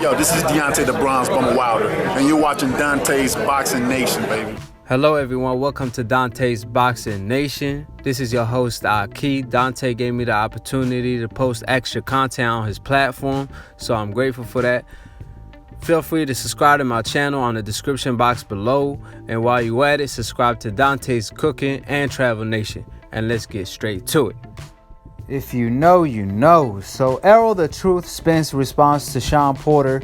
Yo, this is Deontay the Bronze Bomber Wilder, and you're watching Dante's Boxing Nation, baby. Hello everyone, welcome to Dante's Boxing Nation. This is your host, Aki. Dante gave me the opportunity to post extra content on his platform, so I'm grateful for that. Feel free to subscribe to my channel on the description box below, and while you're at it, subscribe to Dante's Cooking and Travel Nation, and let's get straight to it. If you know, you know. So Errol the Truth Spence responds to Shawn Porter,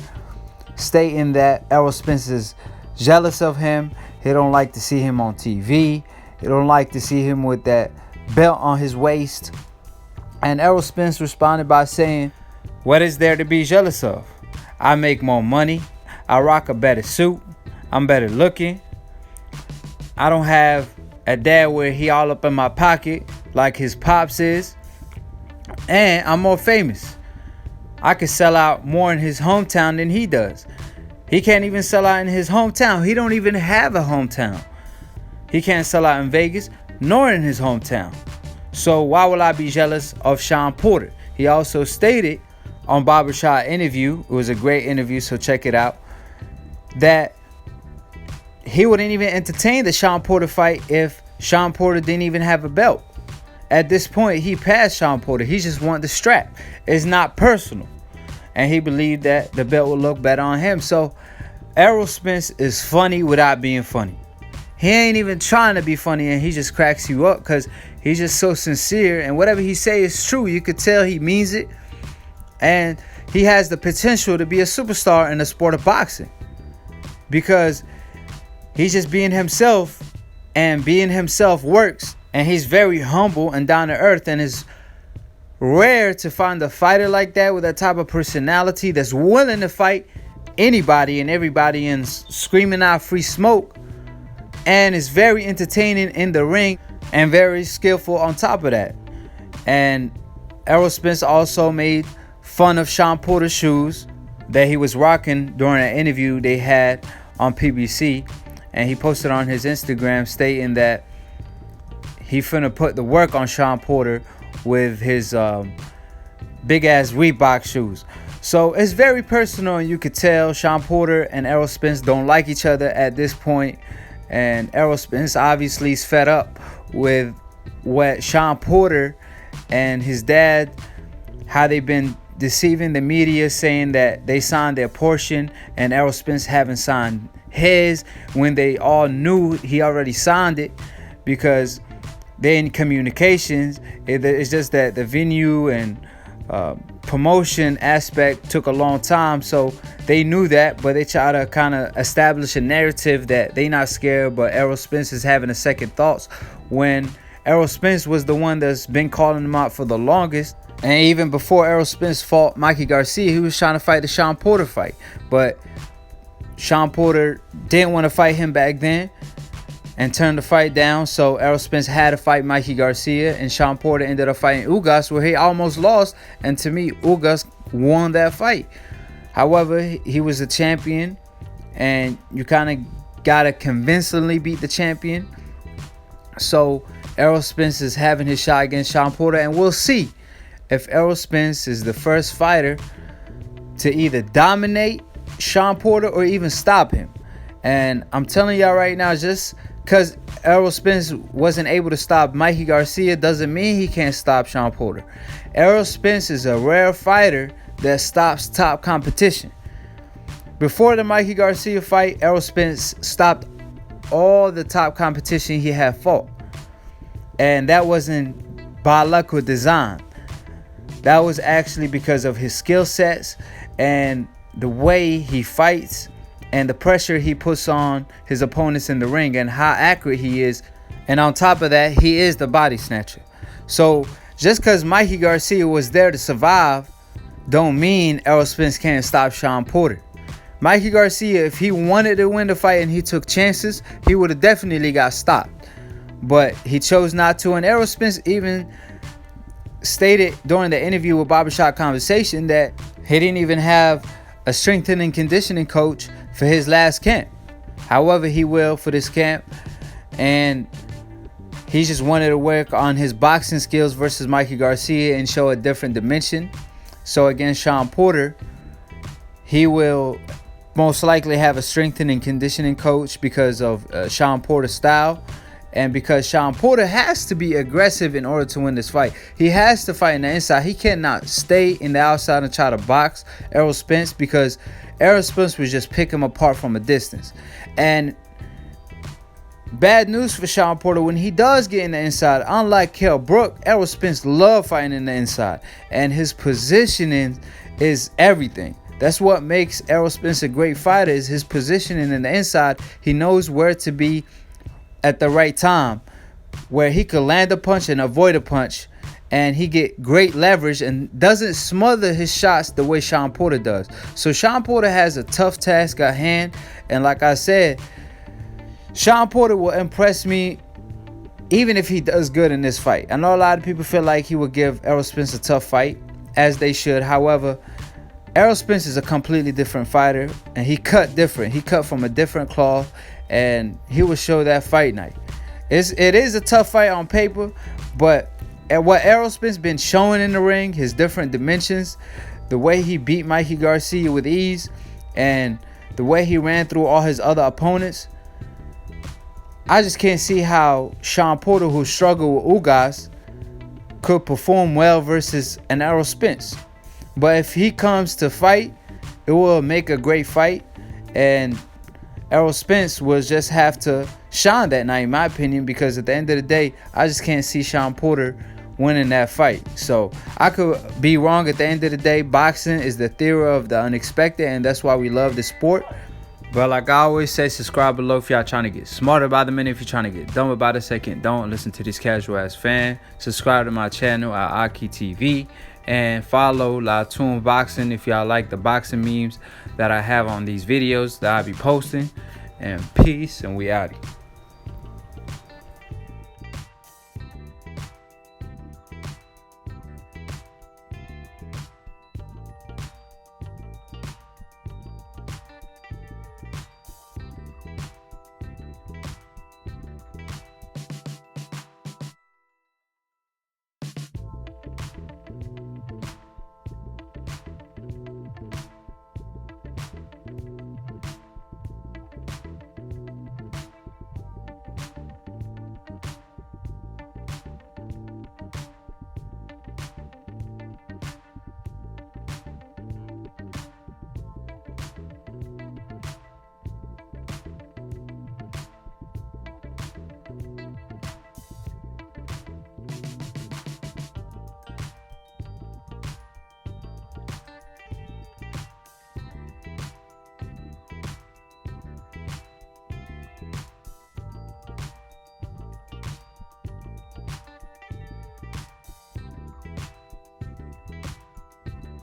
stating that Errol Spence is jealous of him. He don't like to see him on TV. He don't like to see him with that belt on his waist. And Errol Spence responded by saying, "What is there to be jealous of? I make more money. I rock a better suit. I'm better looking. I don't have a dad where he all up in my pocket like his pops is. And I'm more famous. I could sell out more in his hometown than he does. He can't even sell out in his hometown. He don't even have a hometown. He can't sell out in Vegas nor in his hometown. So why will I be jealous of Shawn Porter?" He also stated on Barbershop interview, it was a great interview, so check it out, that he wouldn't even entertain the Shawn Porter fight if Shawn Porter didn't even have a belt. At this point, he passed Shawn Porter. He just wanted the strap. It's not personal. And he believed that the belt would look better on him. So Errol Spence is funny without being funny. He ain't even trying to be funny, and he just cracks you up because he's just so sincere. And whatever he say is true. You could tell he means it. And he has the potential to be a superstar in the sport of boxing. Because he's just being himself. And being himself works. And he's very humble and down to earth, and it's rare to find a fighter like that with that type of personality that's willing to fight anybody and everybody and screaming out free smoke, and is very entertaining in the ring and very skillful on top of that. And Errol Spence also made fun of Shawn Porter's shoes that he was rocking during an interview they had on PBC, and he posted on his Instagram stating that he finna put the work on Shawn Porter with his big ass Reebok shoes. So it's very personal, and you could tell Shawn Porter and Errol Spence don't like each other at this point. And Errol Spence obviously is fed up with what Shawn Porter and his dad, how they've been deceiving the media, saying that they signed their portion and Errol Spence haven't signed his, when they all knew he already signed it, because they're in communications. It's just that the venue and promotion aspect took a long time, so they knew that, but they try to kind of establish a narrative that they not scared, but Errol Spence is having a second thoughts, when Errol Spence was the one that's been calling him out for the longest. And even before Errol Spence fought Mikey Garcia, he was trying to fight the Shawn Porter fight, but Shawn Porter didn't want to fight him back then and turned the fight down. So Errol Spence had to fight Mikey Garcia, and Shawn Porter ended up fighting Ugas, where he almost lost, and to me Ugas won that fight. However, he was a champion, and you kind of gotta convincingly beat the champion. So Errol Spence is having his shot against Shawn Porter, and we'll see if Errol Spence is the first fighter to either dominate Shawn Porter or even stop him. And I'm telling y'all right now, just because Errol Spence wasn't able to stop Mikey Garcia doesn't mean he can't stop Shawn Porter. Errol Spence is a rare fighter that stops top competition. Before the Mikey Garcia fight, Errol Spence stopped all the top competition he had fought. And that wasn't by luck or design. That was actually because of his skill sets and the way he fights and the pressure he puts on his opponents in the ring and how accurate he is. And on top of that, he is the body snatcher. So just because Mikey Garcia was there to survive don't mean Errol Spence can't stop Shawn Porter. Mikey Garcia, if he wanted to win the fight and he took chances, he would have definitely got stopped. But he chose not to. And Errol Spence even stated during the interview with Barbershop Conversation that he didn't even have a strength and conditioning coach for his last camp. However, he will for this camp, and he just wanted to work on his boxing skills versus Mikey Garcia and show a different dimension. So against Shawn Porter, he will most likely have a strengthening and conditioning coach because of Shawn Porter's style. And because Shawn Porter has to be aggressive in order to win this fight. He has to fight in the inside. He cannot stay in the outside and try to box Errol Spence, because Errol Spence would just pick him apart from a distance. And bad news for Shawn Porter, when he does get in the inside, unlike Kell Brook, Errol Spence loves fighting in the inside. And his positioning is everything. That's what makes Errol Spence a great fighter, is his positioning in the inside. He knows where to be at the right time, where he could land a punch and avoid a punch, and he get great leverage and doesn't smother his shots the way Shawn Porter does. So Shawn Porter has a tough task at hand, and like I said, Shawn Porter will impress me even if he does good in this fight. I know a lot of people feel like he would give Errol Spence a tough fight, as they should. However, Errol Spence is a completely different fighter, and he cut different. He cut from a different cloth, and he will show that fight night. It is a tough fight on paper, but at what Errol Spence been showing in the ring, his different dimensions, the way he beat Mikey Garcia with ease, and the way he ran through all his other opponents, I just can't see how Shawn Porter, who struggled with Ugas, could perform well versus an Errol Spence. But if he comes to fight, it will make a great fight, and Errol Spence will just have to shine that night, in my opinion, because at the end of the day, I just can't see Shawn Porter winning that fight. So I could be wrong. At the end of the day, boxing is the theory of the unexpected, and that's why we love the sport. But like I always say, subscribe below if y'all trying to get smarter by the minute. If you're trying to get dumb about a second, don't listen to this casual ass fan. Subscribe to my channel at Aki TV, and follow Latoon Boxing if y'all like the boxing memes that I have on these videos that I be posting. And peace, and we out.